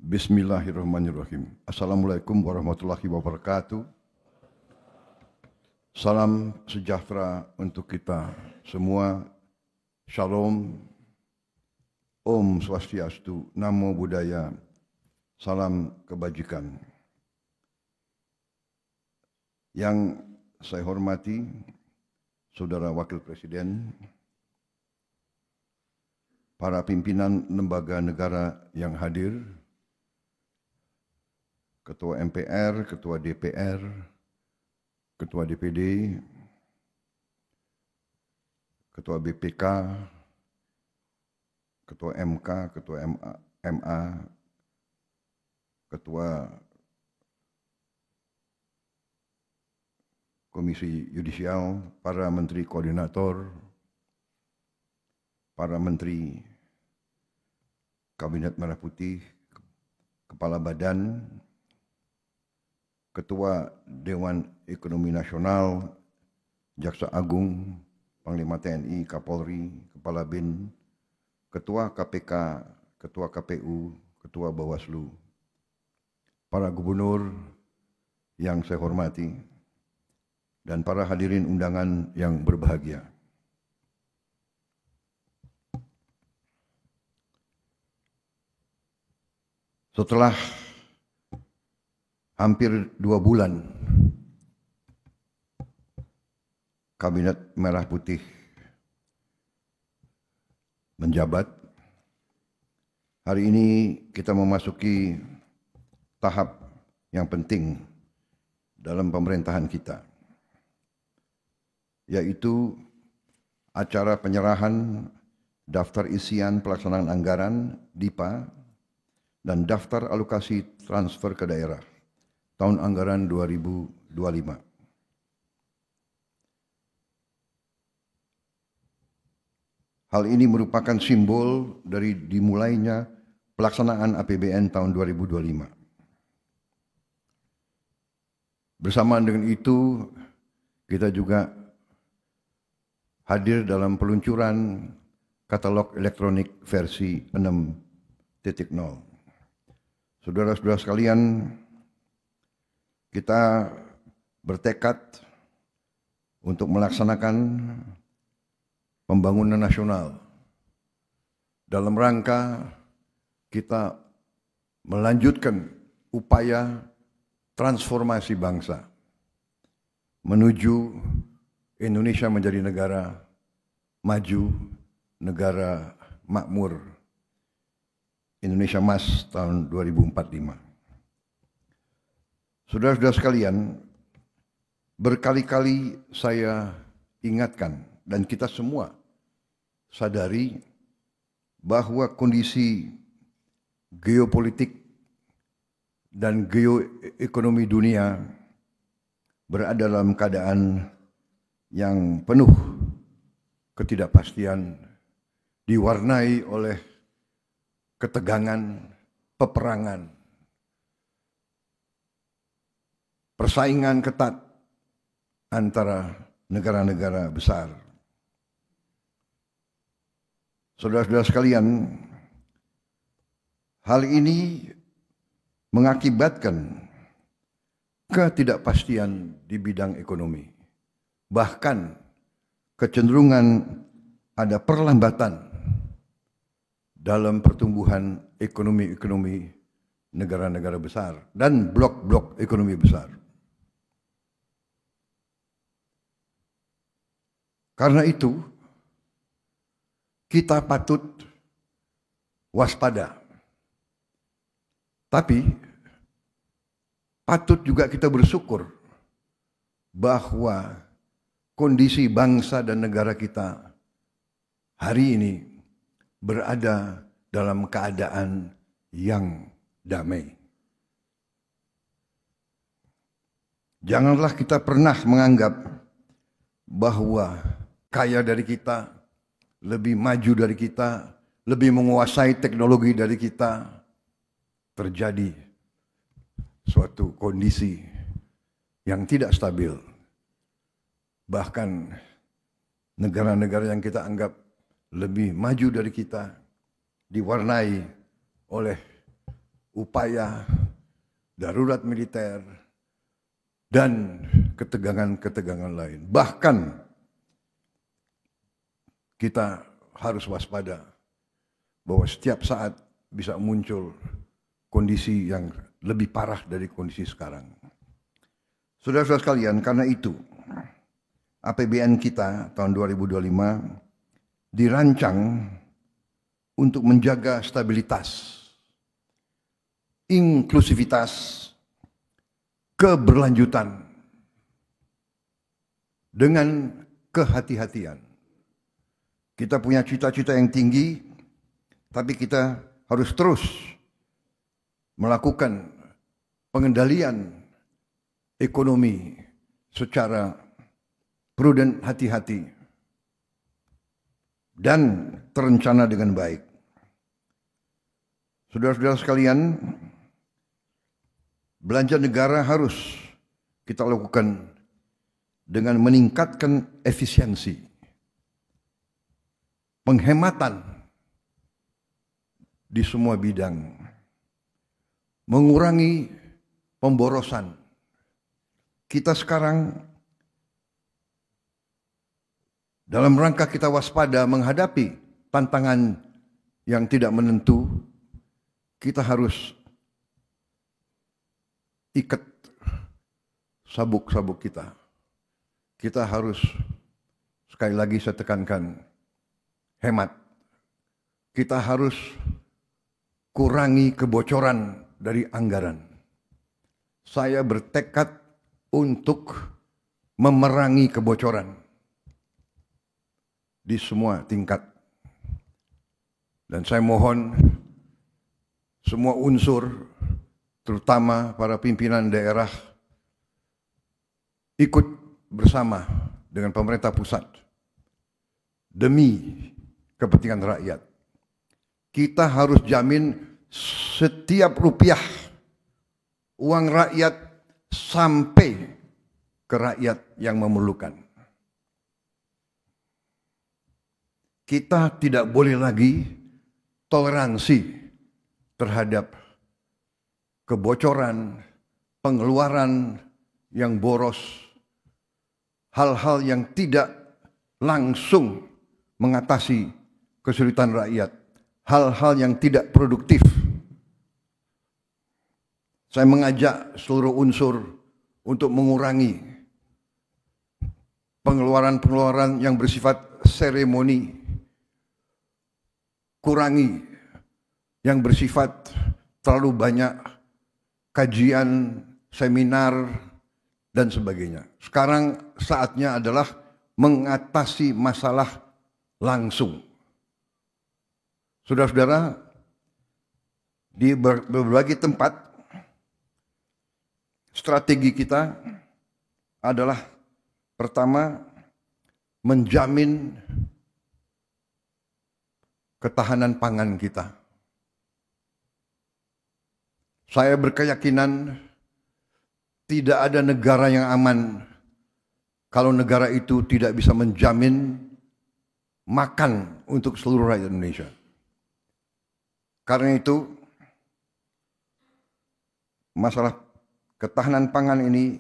Bismillahirrahmanirrahim. Assalamualaikum warahmatullahi wabarakatuh. Salam sejahtera untuk kita semua. Shalom. Om Swastiastu. Namo Buddhaya. Salam kebajikan. Yang saya hormati, Saudara Wakil Presiden, para pimpinan lembaga negara yang hadir, Ketua MPR, Ketua DPR, Ketua DPD, Ketua BPK, Ketua MK, Ketua MA, Ketua Komisi Yudisial, para Menteri Koordinator, para Menteri Kabinet Merah Putih, Kepala Badan, Ketua Dewan Ekonomi Nasional, Jaksa Agung, Panglima TNI, Kapolri, Kepala BIN, Ketua KPK, Ketua KPU, Ketua Bawaslu, para gubernur yang saya hormati, dan para hadirin undangan yang berbahagia. Setelah hampir 2 bulan Kabinet Merah Putih menjabat, hari ini kita memasuki tahap yang penting dalam pemerintahan kita, yaitu acara penyerahan daftar isian pelaksanaan anggaran DIPA dan daftar alokasi transfer ke daerah tahun anggaran 2025. Hal ini merupakan simbol dari dimulainya pelaksanaan APBN tahun 2025. Bersamaan dengan itu, kita juga hadir dalam peluncuran katalog elektronik versi 6.0. Saudara-saudara sekalian, kita bertekad untuk melaksanakan pembangunan nasional dalam rangka kita melanjutkan upaya transformasi bangsa menuju Indonesia menjadi negara maju, negara makmur, Indonesia Emas tahun 2045. Saudara-saudara sekalian, berkali-kali saya ingatkan dan kita semua sadari bahwa kondisi geopolitik dan geoekonomi dunia berada dalam keadaan yang penuh ketidakpastian, diwarnai oleh ketegangan, peperangan, persaingan ketat antara negara-negara besar. Saudara-saudara sekalian, hal ini mengakibatkan ketidakpastian di bidang ekonomi. Bahkan kecenderungan ada perlambatan dalam pertumbuhan ekonomi negara-negara besar dan blok-blok ekonomi besar. Karena itu, kita patut waspada. Tapi, patut juga kita bersyukur bahwa kondisi bangsa dan negara kita hari ini berada dalam keadaan yang damai. Janganlah kita pernah menganggap bahwa kaya dari kita, lebih maju dari kita, lebih menguasai teknologi dari kita, terjadi suatu kondisi yang tidak stabil. Bahkan negara-negara yang kita anggap lebih maju dari kita diwarnai oleh upaya darurat militer, dan ketegangan-ketegangan lain. Bahkan kita harus waspada bahwa setiap saat bisa muncul kondisi yang lebih parah dari kondisi sekarang. Saudara-saudara sekalian, karena itu APBN kita tahun 2025 dirancang untuk menjaga stabilitas, inklusivitas, keberlanjutan dengan kehati-hatian. Kita punya cita-cita yang tinggi, tapi kita harus terus melakukan pengendalian ekonomi secara prudent, hati-hati, dan terencana dengan baik. Saudara-saudara sekalian, belanja negara harus kita lakukan dengan meningkatkan efisiensi, penghematan di semua bidang, mengurangi pemborosan. Kita sekarang dalam rangka kita waspada menghadapi tantangan yang tidak menentu, kita harus ikat sabuk-sabuk kita. Kita harus, sekali lagi saya tekankan, hemat. Kita harus kurangi kebocoran dari anggaran. Saya bertekad untuk memerangi kebocoran di semua tingkat. Dan saya mohon semua unsur, terutama para pimpinan daerah, ikut bersama dengan pemerintah pusat demi kepentingan rakyat. Kita harus jamin setiap rupiah uang rakyat sampai ke rakyat yang memerlukan. Kita tidak boleh lagi toleransi terhadap kebocoran, pengeluaran yang boros, hal-hal yang tidak langsung mengatasi kesulitan rakyat, hal-hal yang tidak produktif. Saya mengajak seluruh unsur untuk mengurangi pengeluaran-pengeluaran yang bersifat seremoni, kurangi yang bersifat terlalu banyak kajian, seminar, dan sebagainya. Sekarang saatnya adalah mengatasi masalah langsung. Saudara-saudara, di berbagai tempat, strategi kita adalah pertama, menjamin ketahanan pangan kita. Saya berkeyakinan tidak ada negara yang aman kalau negara itu tidak bisa menjamin makan untuk seluruh rakyat Indonesia. Karena itu, masalah ketahanan pangan ini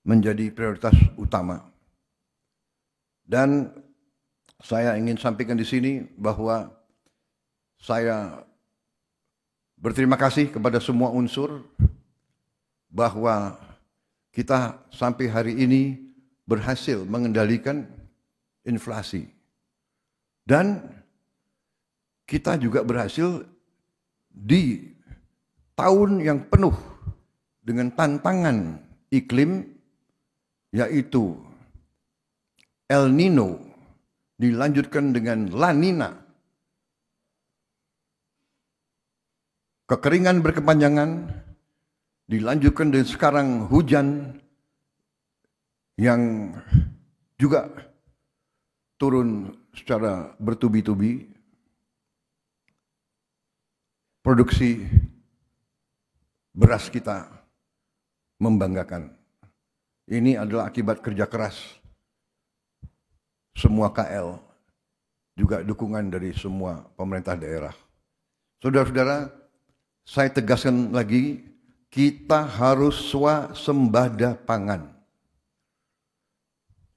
menjadi prioritas utama. Dan saya ingin sampaikan di sini bahwa saya berterima kasih kepada semua unsur bahwa kita sampai hari ini berhasil mengendalikan inflasi. Dan kita juga berhasil di tahun yang penuh dengan tantangan iklim, yaitu El Nino, dilanjutkan dengan La Nina, kekeringan berkepanjangan, dilanjutkan dengan sekarang hujan yang juga turun secara bertubi-tubi. Produksi beras kita membanggakan. Ini adalah akibat kerja keras semua KL, juga dukungan dari semua pemerintah daerah. Saudara-saudara, Saya tegaskan lagi, kita harus swasembada pangan.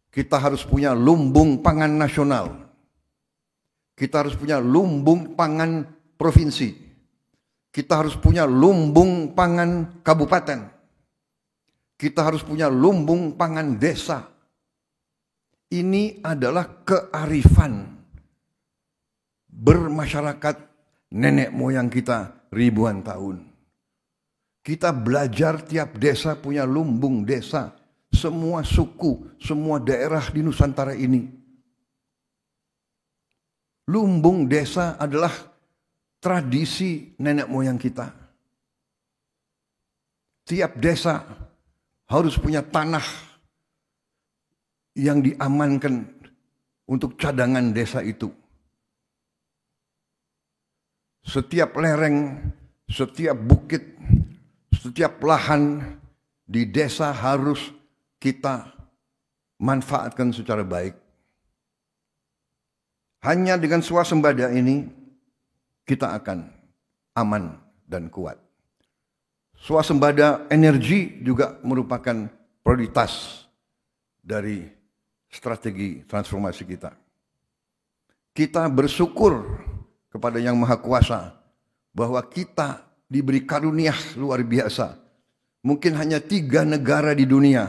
Kita harus punya lumbung pangan nasional. Kita harus punya lumbung pangan provinsi. Kita harus punya lumbung pangan kabupaten. Kita harus punya lumbung pangan desa. Ini adalah kearifan bermasyarakat nenek moyang kita ribuan tahun. Kita belajar tiap desa punya lumbung desa. Semua suku, semua daerah di Nusantara ini. Lumbung desa adalah tradisi nenek moyang kita. Tiap desa harus punya tanah yang diamankan untuk cadangan desa itu. Setiap lereng, setiap bukit, setiap lahan di desa harus kita manfaatkan secara baik. Hanya dengan swasembada ini kita akan aman dan kuat. Swasembada energi juga merupakan prioritas dari strategi transformasi kita. Kita bersyukur kepada Yang Maha Kuasa bahwa kita diberi karunia luar biasa. Mungkin hanya 3 negara di dunia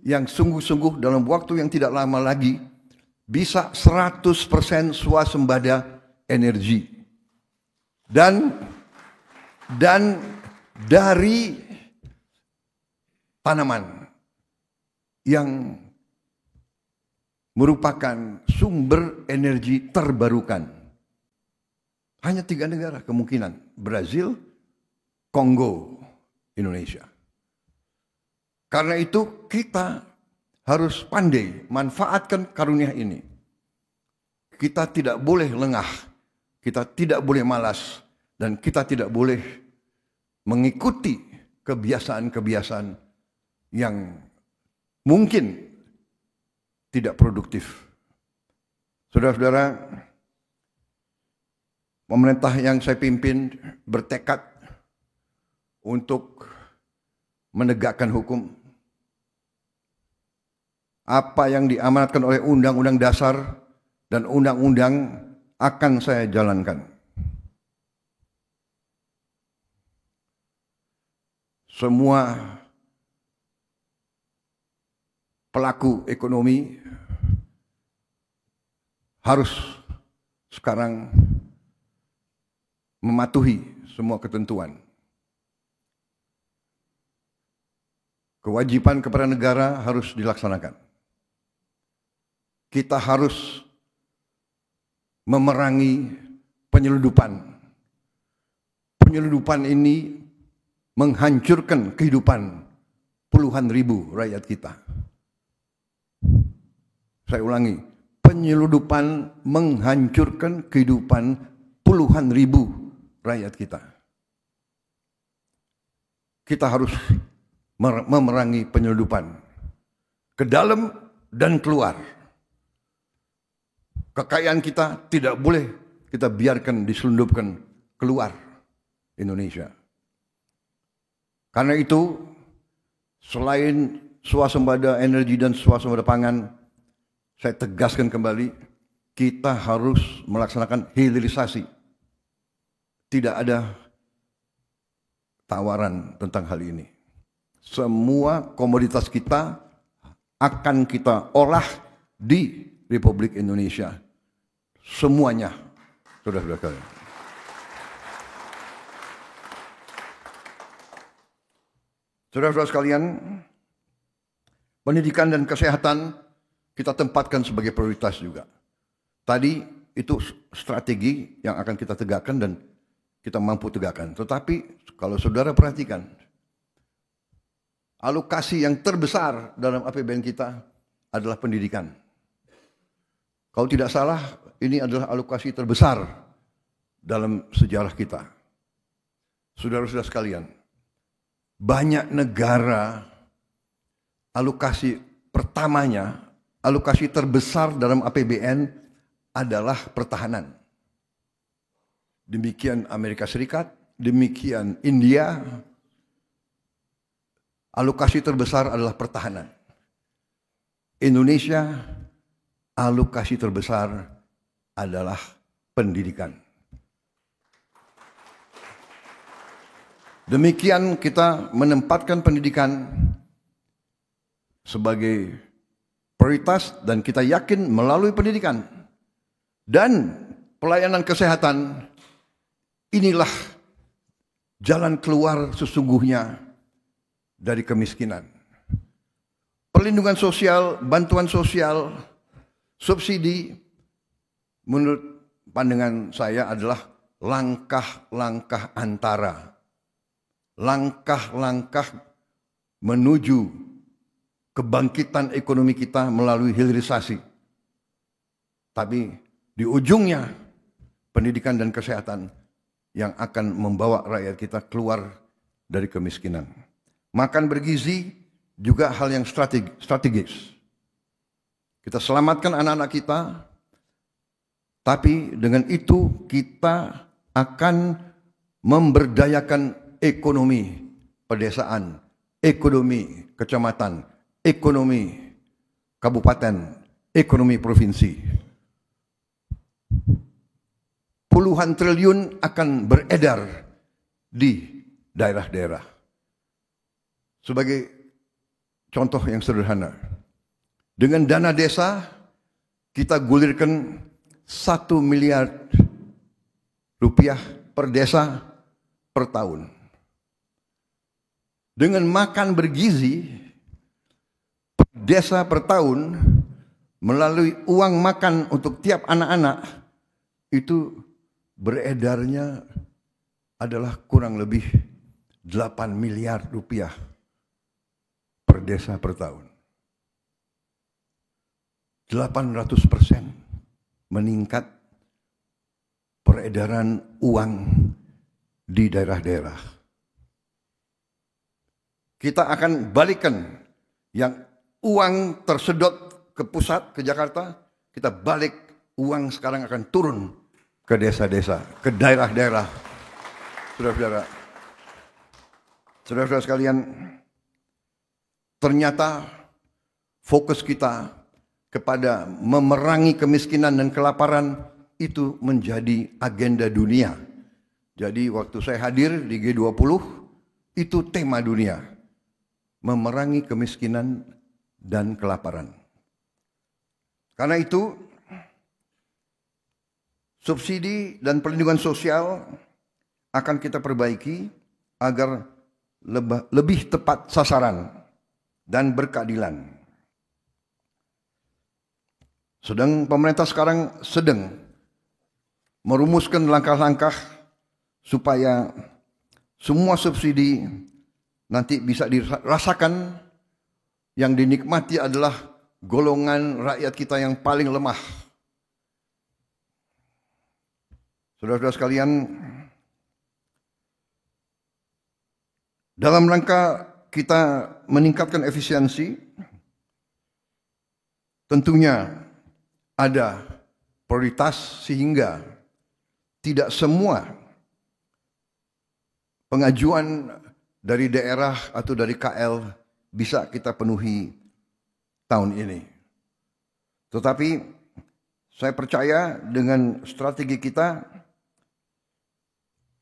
yang sungguh-sungguh dalam waktu yang tidak lama lagi bisa 100% swasembada energi. Dan dari tanaman yang merupakan sumber energi terbarukan. Hanya 3 negara kemungkinan. Brazil, Kongo, Indonesia. Karena itu kita harus pandai manfaatkan karunia ini. Kita tidak boleh lengah, kita tidak boleh malas, dan kita tidak boleh mengikuti kebiasaan-kebiasaan yang mungkin tidak produktif. Saudara-saudara, pemerintah yang saya pimpin bertekad untuk menegakkan hukum. Apa yang diamanatkan oleh Undang-Undang Dasar dan Undang-Undang akan saya jalankan. Semua pelaku ekonomi harus sekarang mematuhi semua ketentuan. Kewajiban kepada negara harus dilaksanakan. Kita harus memerangi penyelundupan. Penyelundupan ini menghancurkan kehidupan puluhan ribu rakyat kita. Saya ulangi, penyelundupan menghancurkan kehidupan puluhan ribu rakyat kita. Kita harus memerangi penyelundupan ke dalam dan keluar. Kekayaan kita tidak boleh kita biarkan diselundupkan keluar Indonesia. Karena itu, selain swasembada energi dan swasembada pangan, saya tegaskan kembali, kita harus melaksanakan hilirisasi. Tidak ada tawaran tentang hal ini. Semua komoditas kita akan kita olah di Republik Indonesia. Semuanya, saudara-saudara sekalian. Saudara-saudara sekalian, pendidikan dan kesehatan kita tempatkan sebagai prioritas juga. Tadi itu strategi yang akan kita tegakkan dan kita mampu tegakkan. Tetapi kalau saudara perhatikan, alokasi yang terbesar dalam APBN kita adalah pendidikan. Kalau tidak salah, ini adalah alokasi terbesar dalam sejarah kita. Saudara-saudara sekalian, banyak negara alokasi pertamanya, alokasi terbesar dalam APBN adalah pertahanan. Demikian Amerika Serikat, demikian India, alokasi terbesar adalah pertahanan. Indonesia, alokasi terbesar adalah pendidikan. Demikian kita menempatkan pendidikan sebagai prioritas dan kita yakin melalui pendidikan dan pelayanan kesehatan inilah jalan keluar sesungguhnya dari kemiskinan. Perlindungan sosial, bantuan sosial, subsidi menurut pandangan saya adalah langkah-langkah antara. Langkah-langkah menuju kebangkitan ekonomi kita melalui hilirisasi. Tapi di ujungnya pendidikan dan kesehatan yang akan membawa rakyat kita keluar dari kemiskinan. Makan bergizi juga hal yang strategis. Kita selamatkan anak-anak kita, tapi dengan itu kita akan memberdayakan ekonomi pedesaan, ekonomi kecamatan, ekonomi kabupaten, ekonomi provinsi. Puluhan triliun akan beredar di daerah-daerah. Sebagai contoh yang sederhana, dengan dana desa kita gulirkan 1 miliar rupiah per desa per tahun. Dengan makan bergizi per desa per tahun melalui uang makan untuk tiap anak-anak itu beredarnya adalah kurang lebih 8 miliar rupiah per desa per tahun. 800% meningkat peredaran uang di daerah-daerah. Kita akan balikan yang uang tersedot ke pusat, ke Jakarta, kita balik uang sekarang akan turun ke desa-desa, ke daerah-daerah. Saudara-saudara sekalian, ternyata fokus kita kepada memerangi kemiskinan dan kelaparan itu menjadi agenda dunia. Jadi waktu saya hadir di G20, itu tema dunia. Memerangi kemiskinan dan kelaparan. Karena itu, subsidi dan perlindungan sosial akan kita perbaiki agar lebih tepat sasaran dan berkeadilan. Pemerintah sekarang sedang merumuskan langkah-langkah supaya semua subsidi nanti bisa dirasakan, yang dinikmati adalah golongan rakyat kita yang paling lemah. Saudara-saudara sekalian, dalam rangka kita meningkatkan efisiensi, tentunya ada prioritas sehingga tidak semua pengajuan dari daerah atau dari KL bisa kita penuhi tahun ini. Tetapi saya percaya dengan strategi kita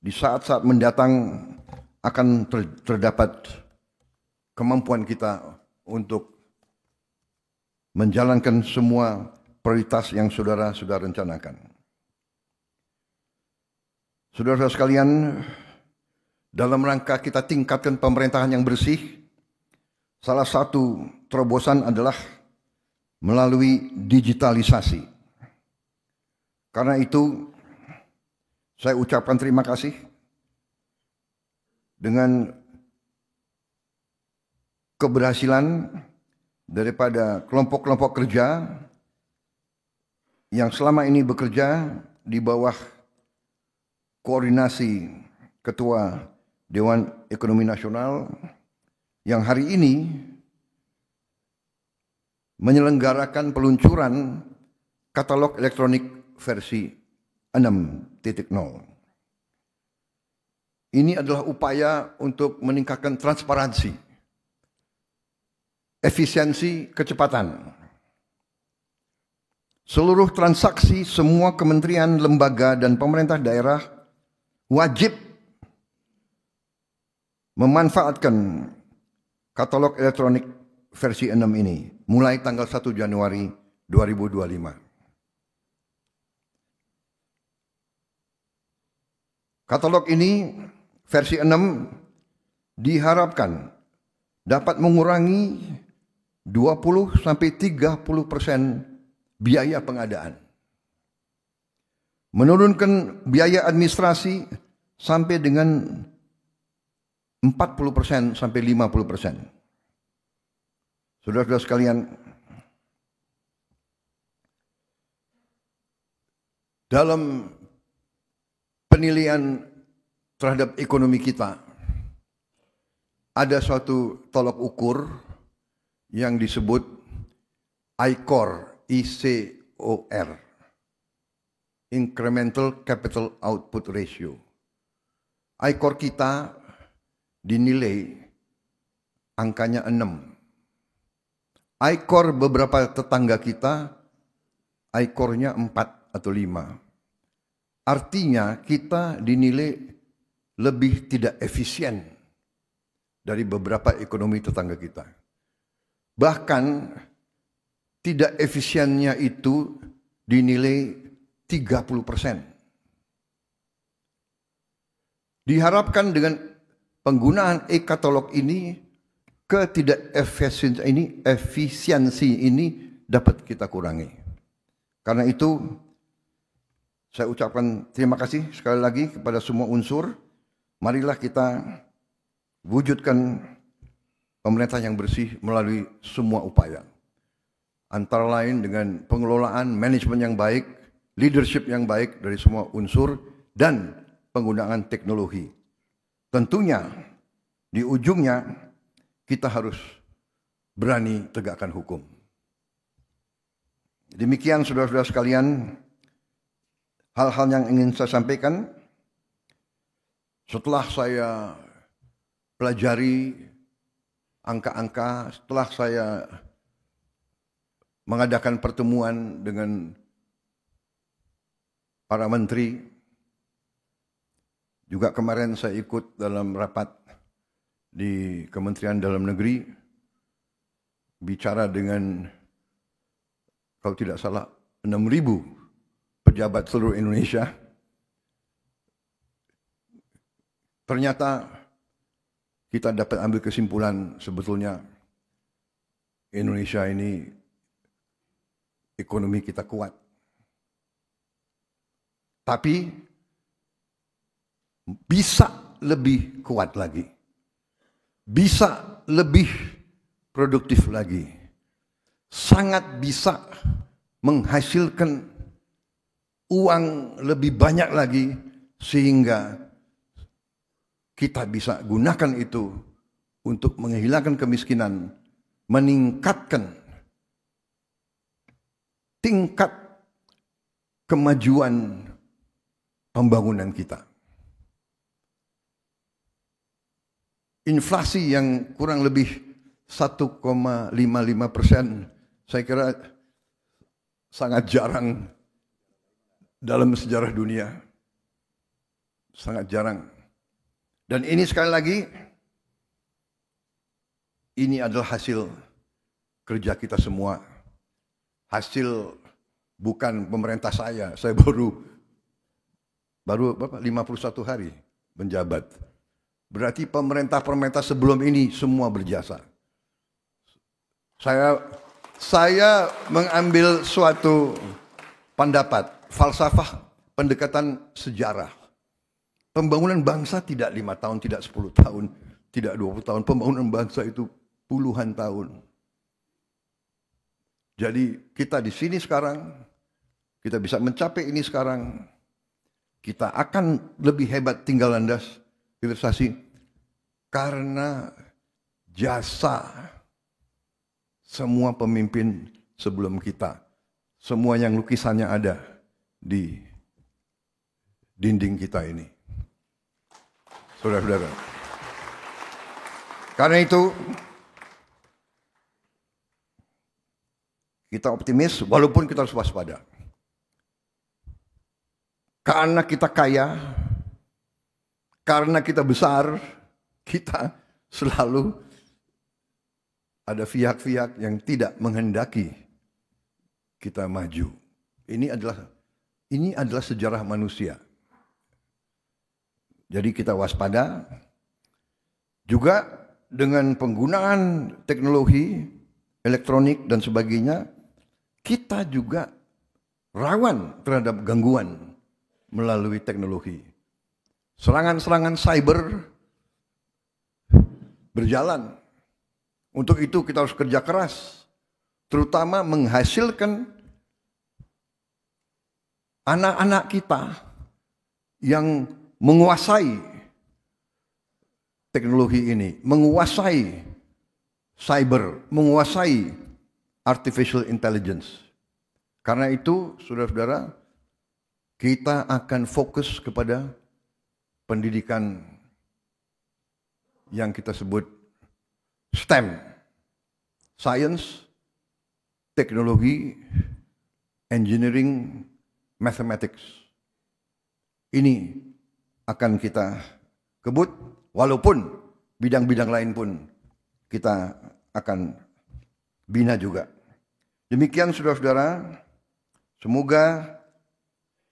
di saat-saat mendatang akan terdapat kemampuan kita untuk menjalankan semua prioritas yang saudara sudah rencanakan. Saudara-saudara sekalian, dalam rangka kita tingkatkan pemerintahan yang bersih, salah satu terobosan adalah melalui digitalisasi. Karena itu, saya ucapkan terima kasih dengan keberhasilan daripada kelompok-kelompok kerja yang selama ini bekerja di bawah koordinasi Ketua Dewan Ekonomi Nasional yang hari ini menyelenggarakan peluncuran katalog elektronik versi 6.0. ini adalah upaya untuk meningkatkan transparansi, efisiensi, kecepatan. Seluruh transaksi semua kementerian, lembaga, dan pemerintah daerah wajib memanfaatkan katalog elektronik versi 6 ini mulai tanggal 1 Januari 2025. Katalog ini versi 6 diharapkan dapat mengurangi 20-30% biaya pengadaan, menurunkan biaya administrasi sampai dengan 40% sampai 50%. Saudara-saudara sekalian, dalam penilaian terhadap ekonomi kita, ada suatu tolok ukur yang disebut ICOR, ICOR, Incremental Capital Output Ratio. ICOR kita dinilai angkanya 6. ICOR beberapa tetangga kita, ICOR-nya 4 atau 5. Artinya kita dinilai lebih tidak efisien dari beberapa ekonomi tetangga kita. Bahkan tidak efisiennya itu dinilai 30%. Diharapkan dengan penggunaan e-katalog ini, efisiensi ini dapat kita kurangi. Karena itu, saya ucapkan terima kasih sekali lagi kepada semua unsur. Marilah kita wujudkan pemerintah yang bersih melalui semua upaya. Antara lain dengan pengelolaan manajemen yang baik, leadership yang baik dari semua unsur, dan penggunaan teknologi. Tentunya di ujungnya kita harus berani tegakkan hukum. Demikian saudara-saudara sekalian, hal-hal yang ingin saya sampaikan. Setelah saya pelajari angka-angka, setelah saya mengadakan pertemuan dengan para menteri, juga kemarin saya ikut dalam rapat di Kementerian Dalam Negeri, bicara dengan, kalau tidak salah, 6.000 pejabat seluruh Indonesia. Ternyata kita dapat ambil kesimpulan sebetulnya Indonesia ini ekonomi kita kuat. Tapi bisa lebih kuat lagi. Bisa lebih produktif lagi. Sangat bisa menghasilkan uang lebih banyak lagi sehingga kita bisa gunakan itu untuk menghilangkan kemiskinan, meningkatkan tingkat kemajuan pembangunan kita. Inflasi yang kurang lebih 1,55%, saya kira sangat jarang dalam sejarah dunia. Sangat jarang. Dan ini sekali lagi, ini adalah hasil kerja kita semua. Hasil bukan pemerintah saya baru 51 hari menjabat. Berarti pemerintah-pemerintah sebelum ini semua berjasa. Saya mengambil suatu pendapat, falsafah pendekatan sejarah. Pembangunan bangsa tidak 5 tahun, tidak 10 tahun, tidak 20 tahun. Pembangunan bangsa itu puluhan tahun. Jadi kita di sini sekarang, kita bisa mencapai ini sekarang, kita akan lebih hebat tinggal landas hilirisasi karena jasa semua pemimpin sebelum kita. Semua yang lukisannya ada di dinding kita ini. saudara-saudara. Karena itu, kita optimis walaupun kita harus waspada. Karena kita kaya, karena kita besar, kita selalu ada pihak-pihak yang tidak menghendaki kita maju. Ini adalah sejarah manusia. Jadi kita waspada. Juga dengan penggunaan teknologi elektronik dan sebagainya, kita juga rawan terhadap gangguan melalui teknologi. Serangan-serangan cyber berjalan. Untuk itu kita harus kerja keras, terutama menghasilkan anak-anak kita yang menguasai teknologi ini, menguasai cyber, menguasai artificial intelligence. Karena itu, saudara-saudara, kita akan fokus kepada pendidikan yang kita sebut STEM, Science, Teknologi, Engineering, Mathematics. Ini akan kita kebut, walaupun bidang-bidang lain pun kita akan bina juga. Demikian saudara-saudara, semoga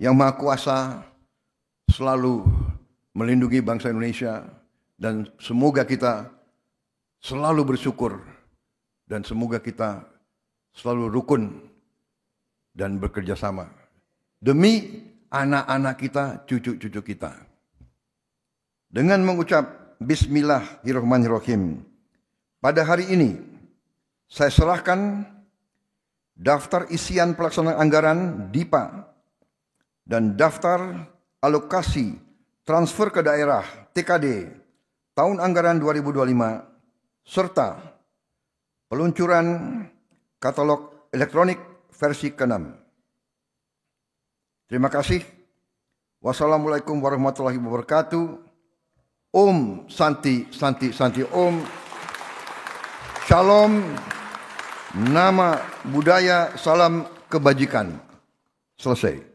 Yang Maha Kuasa selalu melindungi bangsa Indonesia, dan semoga kita selalu bersyukur, dan semoga kita selalu rukun dan bekerja sama demi anak-anak kita, cucu-cucu kita. Dengan mengucap Bismillahirrahmanirrahim, pada hari ini saya serahkan daftar isian pelaksanaan anggaran DIPA dan daftar alokasi transfer ke daerah TKD tahun anggaran 2025 serta peluncuran katalog elektronik versi ke-6. Terima kasih. Wassalamualaikum warahmatullahi wabarakatuh. Om Santi Santi Santi Om. Shalom. Nama budaya, salam kebajikan. Selesai.